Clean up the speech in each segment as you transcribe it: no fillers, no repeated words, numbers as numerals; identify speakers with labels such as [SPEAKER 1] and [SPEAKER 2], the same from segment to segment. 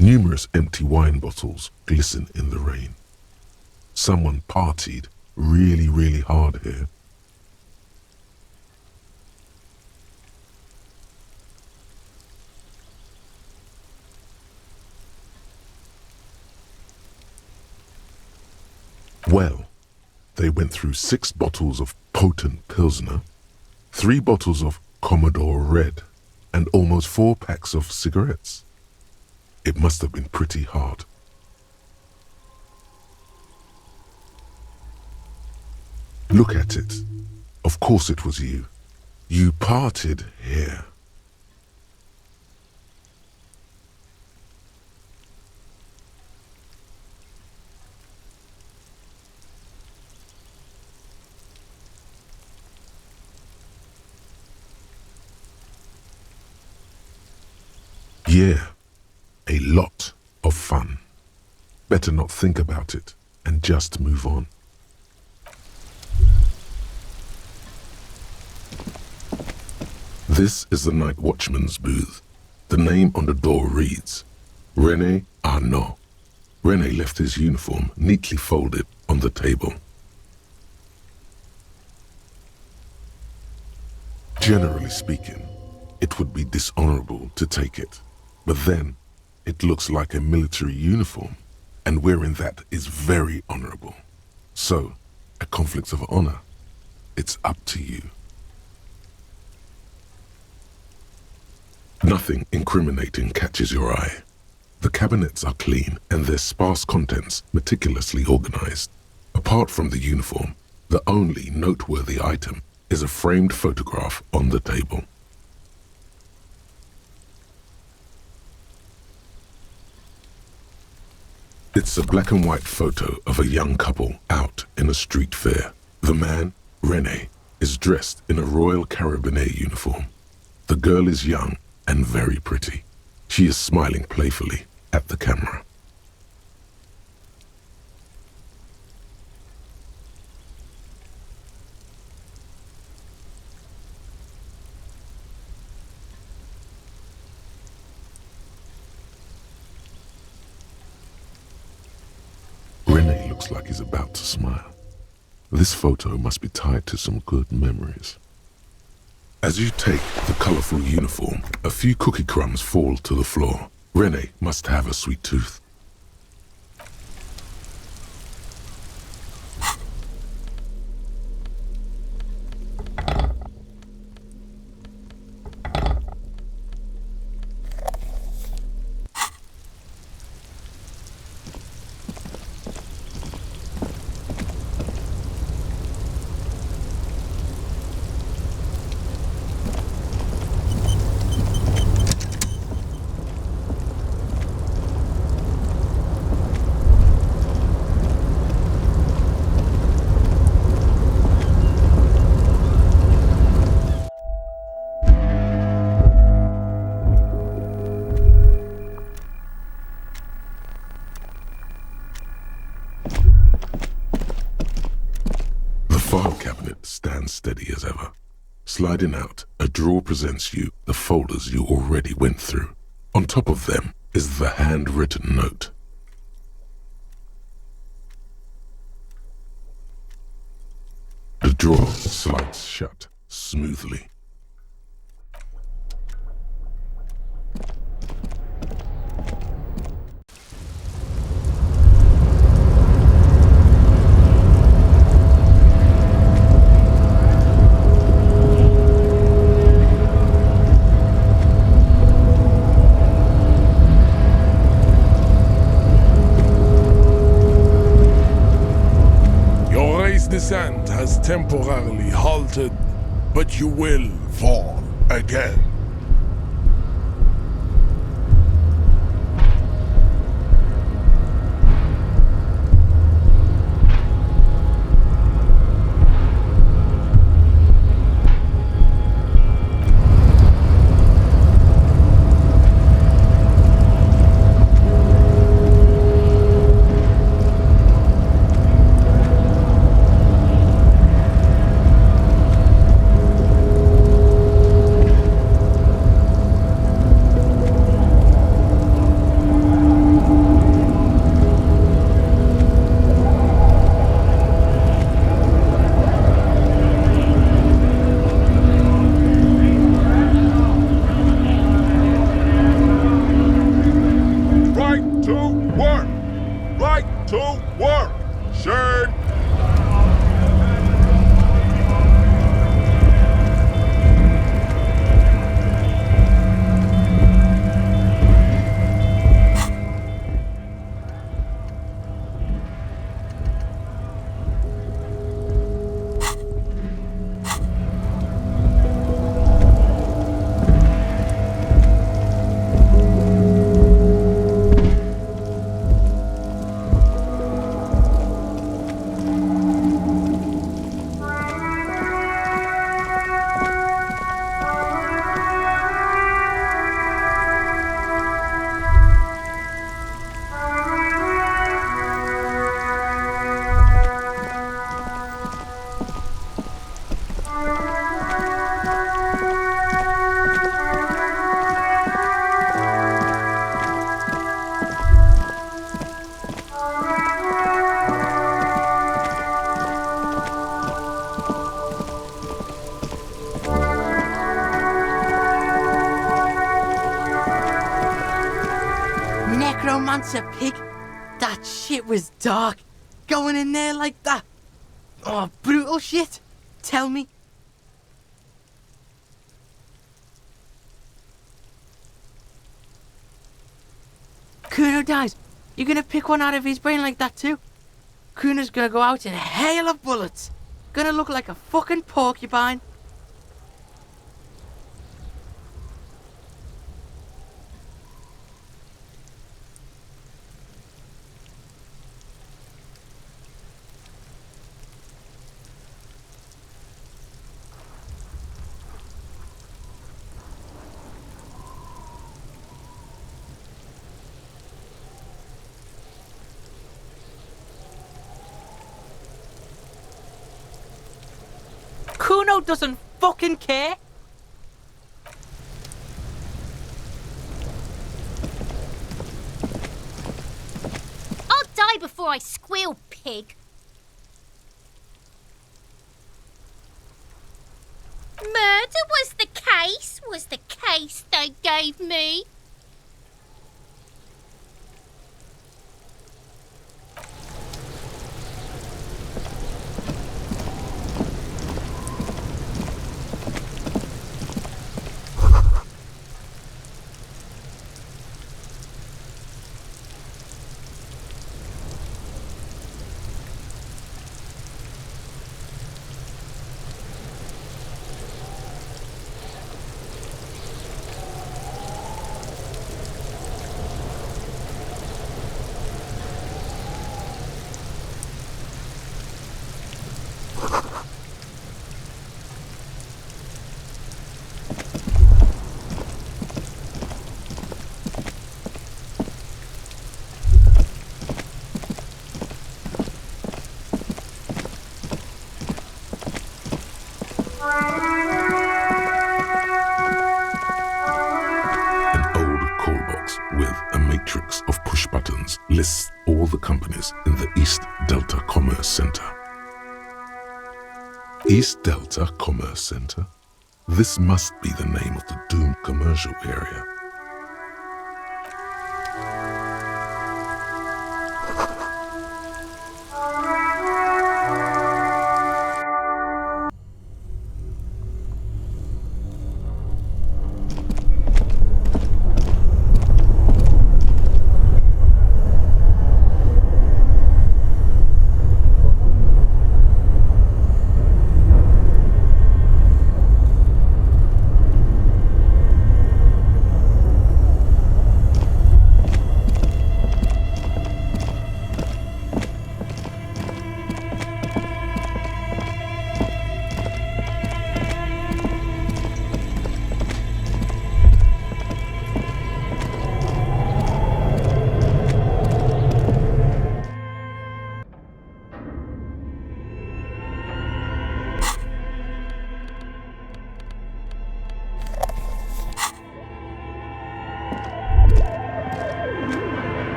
[SPEAKER 1] Numerous empty wine bottles glisten in the rain. Someone partied really hard here. Well, they went through 6 bottles of potent Pilsner, 3 bottles of Commodore Red, and almost 4 packs of cigarettes. It must have been pretty hard. Look at it. Of course it was you. You partied here. Yeah, a lot of fun. Better not think about it and just move on. This is the night watchman's booth. The name on the door reads, René Arnaud. René left his uniform neatly folded on the table. Generally speaking, it would be dishonorable to take it. But then, it looks like a military uniform, and wearing that is very honorable. So, a conflict of honor, it's up to you. Nothing incriminating catches your eye. The cabinets are clean and their sparse contents meticulously organized. Apart from the uniform, the only noteworthy item is a framed photograph on the table. It's a black and white photo of a young couple out in a street fair. The man, René, is dressed in a Royal Carabiniers uniform. The girl is young and very pretty. She is smiling playfully at the camera. René looks like he's about to smile. This photo must be tied to some good memories. As you take the colorful uniform, a few cookie crumbs fall to the floor. René must have a sweet tooth. File cabinet stands steady as ever. Sliding out, a drawer presents you the folders you already went through. On top of them is the handwritten note. The drawer slides shut smoothly.
[SPEAKER 2] Descent has temporarily halted, but you will fall again.
[SPEAKER 3] Necromancer pig. That shit was dark. Going in there like that. Oh, brutal shit. Tell me. Kuno dies. You're gonna pick one out of his brain like that too? Kuno's gonna go out in a hail of bullets. Gonna look like a fucking porcupine. Kuno doesn't fucking care.
[SPEAKER 4] I'll die before I squeal, pig. Murder was the case they gave me.
[SPEAKER 1] matrix of push buttons lists all the companies in the East Delta Commerce Center. East Delta Commerce Center? This must be the name of the doomed commercial area.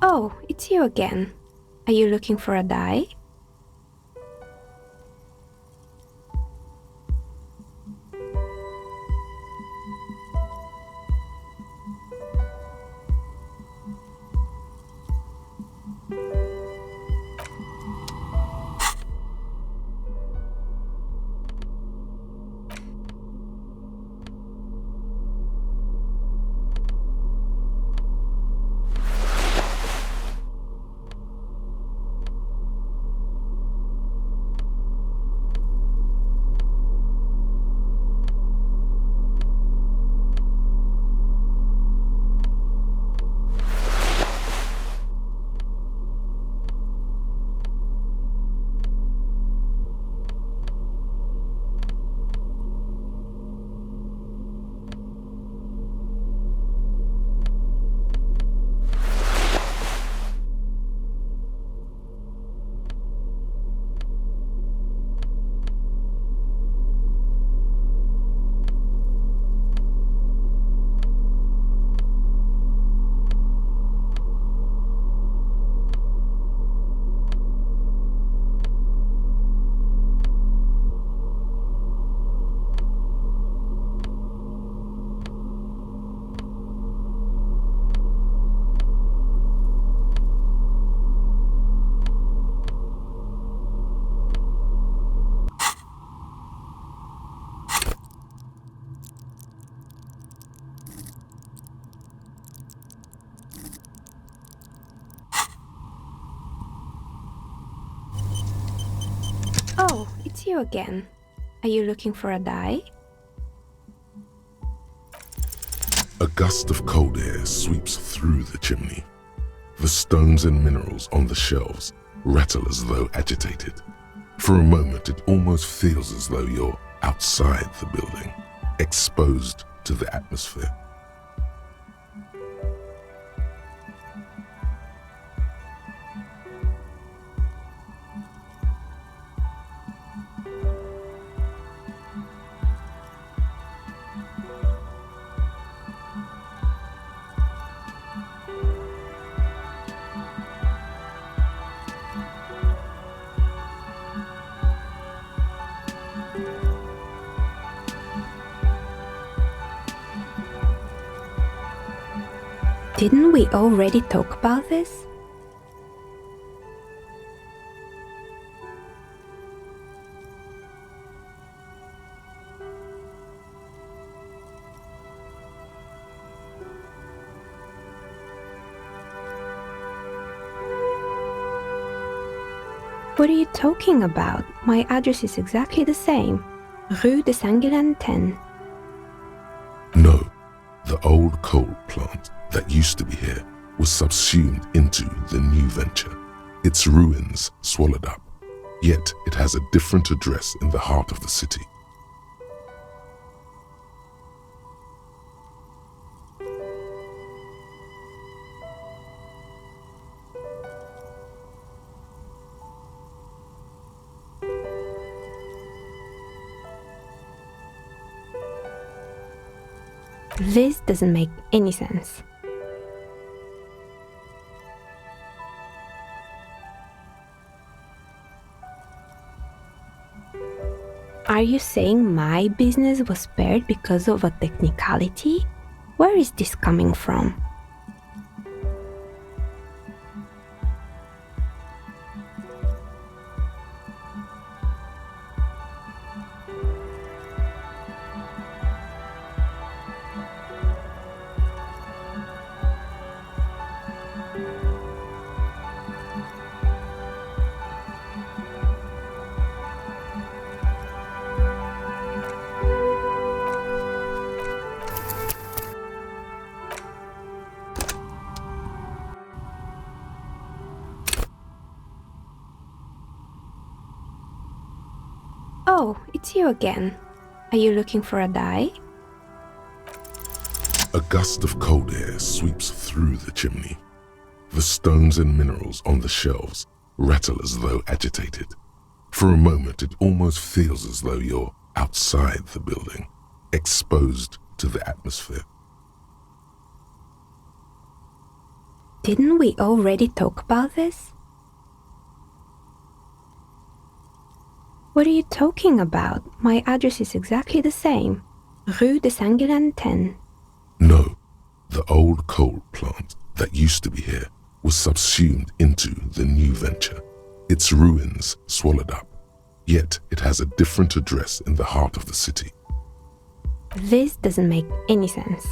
[SPEAKER 5] Oh, it's you again. Are you looking for a dye? Oh, it's you again. Are you looking for a dye?
[SPEAKER 1] A gust of cold air sweeps through the chimney. The stones and minerals on the shelves rattle as though agitated. For a moment, it almost feels as though you're outside the building, exposed to the atmosphere.
[SPEAKER 5] Didn't we already talk about this? What are you talking about? My address is exactly the same. Rue de Saint-Guilain 10.
[SPEAKER 1] No, the old coal plant that used to be here was subsumed into the new venture, its ruins swallowed up. Yet it has a different address in the heart of the city.
[SPEAKER 5] This doesn't make any sense. Are you saying my business was spared because of a technicality? Where is this coming from? Oh, it's you again. Are you looking for a dye?
[SPEAKER 1] A gust of cold air sweeps through the chimney. The stones and minerals on the shelves rattle as though agitated. For a moment, it almost feels as though you're outside the building, exposed to the atmosphere.
[SPEAKER 5] Didn't we already talk about this? What are you talking about? My address is exactly the same. Rue de Saint-Guilain 10.
[SPEAKER 1] No, the old coal plant that used to be here was subsumed into the new venture, its ruins swallowed up. Yet it has a different address in the heart of the city.
[SPEAKER 5] This doesn't make any sense.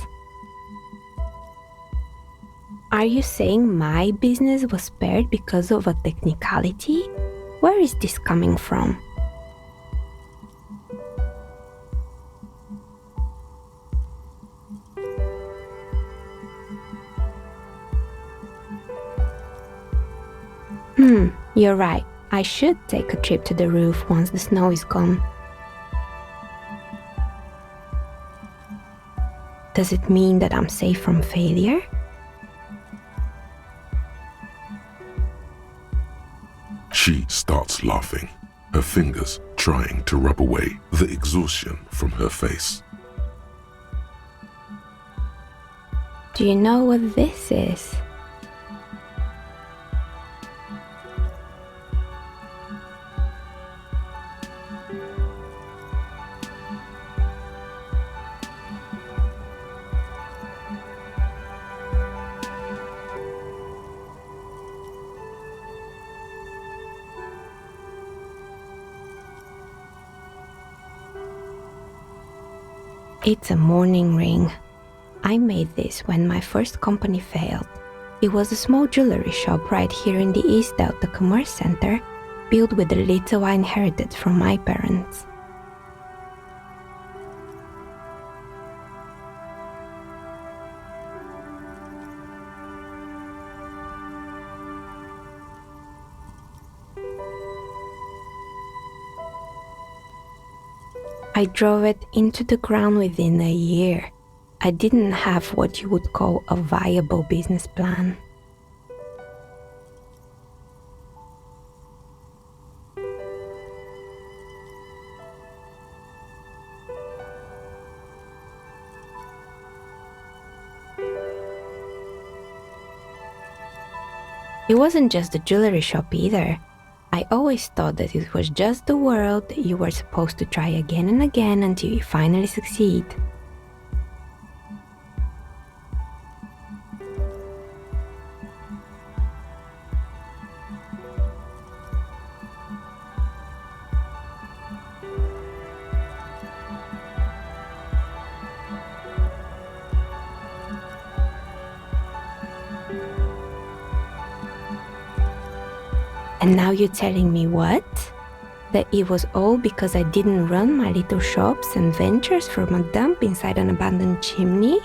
[SPEAKER 5] Are you saying my business was spared because of a technicality? Where is this coming from? You're right. I should take a trip to the roof once the snow is gone. Does it mean that I'm safe from failure?
[SPEAKER 1] She starts laughing, her fingers trying to rub away the exhaustion from her face.
[SPEAKER 5] Do you know what this is? It's a mourning ring. I made this when my first company failed. It was a small jewelry shop right here in the East Delta Commerce Center. built with the little I inherited from my parents. I drove it into the ground within a year. I didn't have what you would call a viable business plan. It wasn't just the jewelry shop either. I always thought that it was just the world that you were supposed to try again and again until you finally succeed. And now you're telling me what? That it was all because I didn't run my little shops and ventures from a dump inside an abandoned chimney?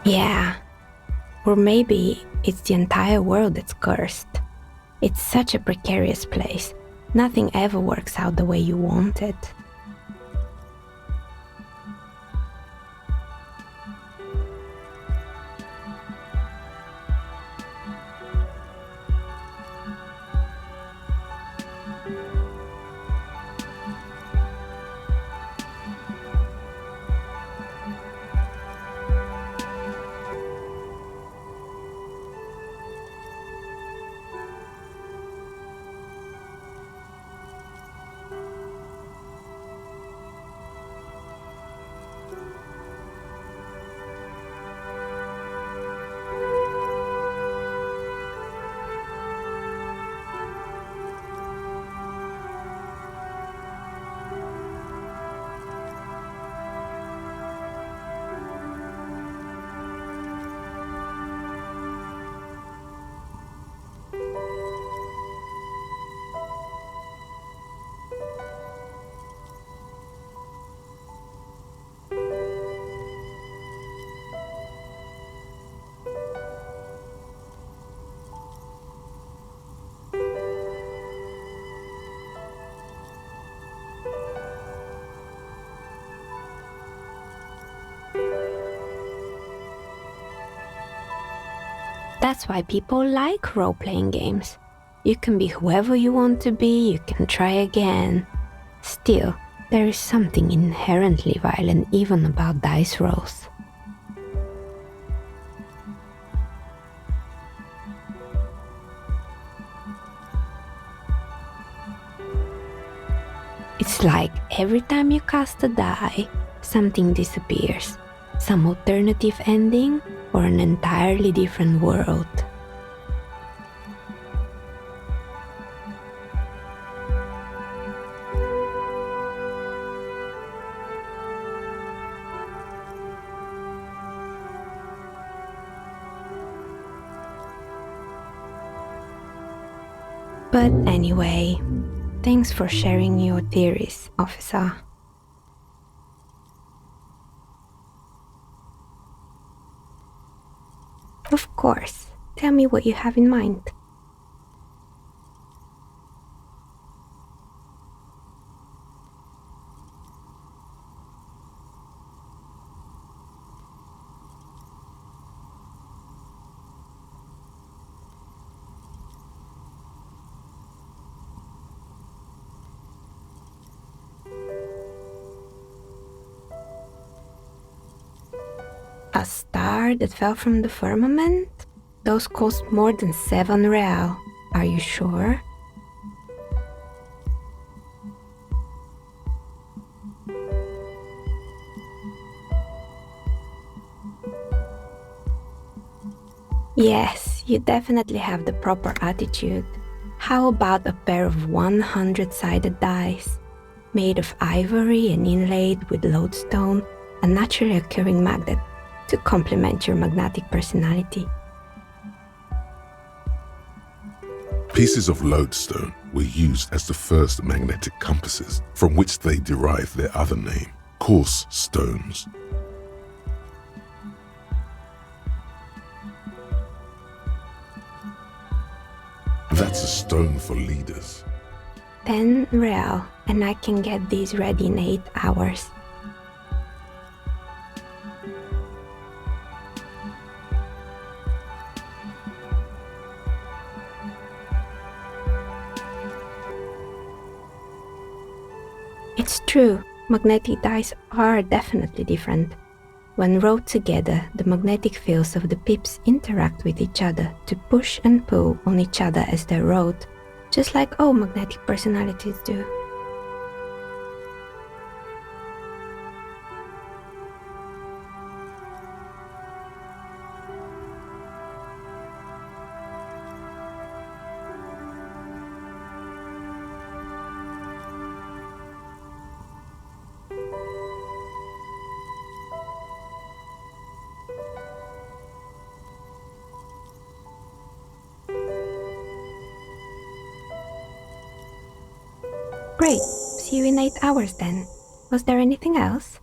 [SPEAKER 5] Yeah, or maybe it's the entire world that's cursed. It's such a precarious place. Nothing ever works out the way you want it. That's why people like role-playing games. You can be whoever you want to be, you can try again. Still, there is something inherently violent even about dice rolls. It's like every time you cast a die, something disappears. Some alternative ending or an entirely different world. But anyway, thanks for sharing your theories, officer. Of course, tell me what you have in mind. A star that fell from the firmament? Those cost more than 7 real. Are you sure? Yes, you definitely have the proper attitude. How about a pair of 100-sided dice, made of ivory and inlaid with lodestone, a naturally occurring magnet, to complement your magnetic personality?
[SPEAKER 1] Pieces of lodestone were used as the first magnetic compasses, from which they derived their other name, course stones. That's a stone for leaders.
[SPEAKER 5] 10 real, and I can get these ready in 8 hours. It's true, magnetic dice are definitely different. When rolled together, the magnetic fields of the pips interact with each other to push and pull on each other as they're rolled, just like all magnetic personalities do. Great, see you in 8 hours then. Was there anything else?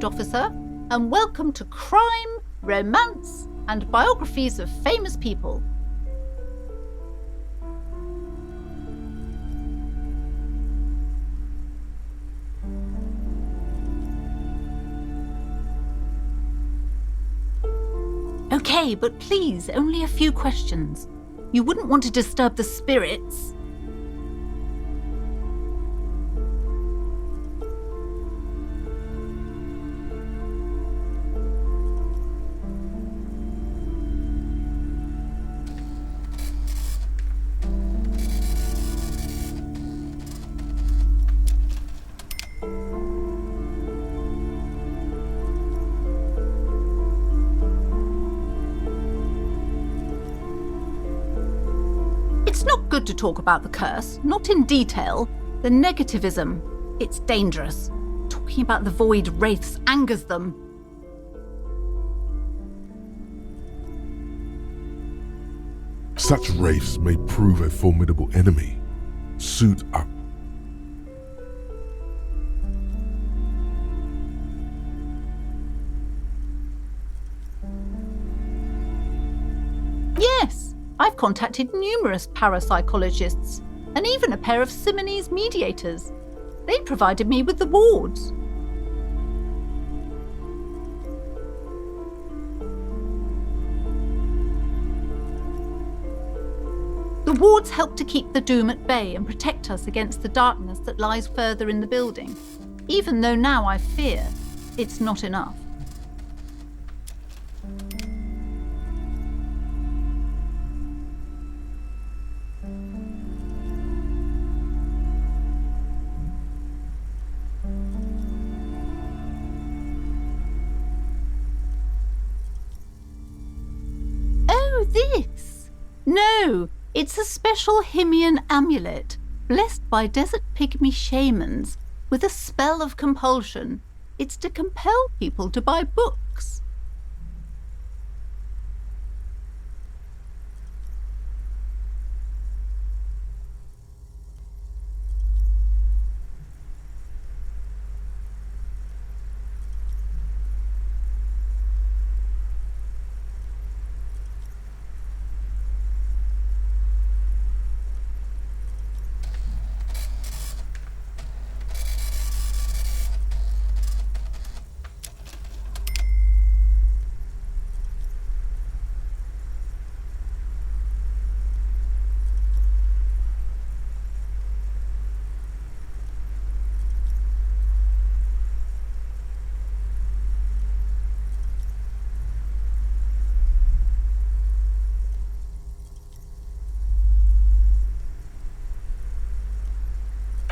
[SPEAKER 6] officer, and welcome to Crime, Romance, and Biographies of Famous People. Okay, but please, only a few questions. You wouldn't want to disturb the spirits. It's not good to talk about the curse, not in detail. The negativism, it's dangerous. Talking about the void wraiths angers them.
[SPEAKER 1] Such wraiths may prove a formidable enemy. Suit up.
[SPEAKER 6] Yes, I've contacted numerous parapsychologists and even a pair of Simonese mediators. They provided me with the wards. The wards help to keep the doom at bay and protect us against the darkness that lies further in the building, even though now I fear it's not enough. Oh, this! No! It's a special Himian amulet, blessed by desert pygmy shamans, with a spell of compulsion. It's to compel people to buy books.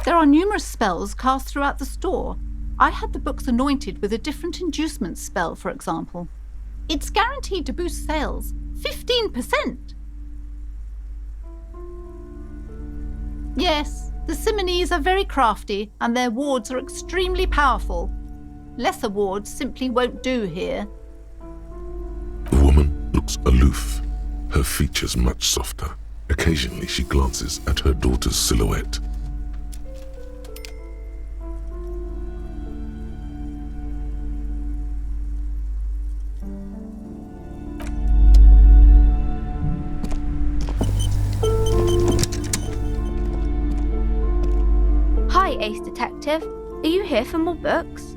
[SPEAKER 6] There are numerous spells cast throughout the store. I had the books anointed with a different inducement spell, for example. It's guaranteed to boost sales 15%. Yes, the Simonese are very crafty and their wards are extremely powerful. Lesser wards simply won't do here.
[SPEAKER 1] The woman looks aloof, her features much softer. Occasionally she glances at her daughter's silhouette.
[SPEAKER 5] Hi, Ace Detective. Are you here for more books?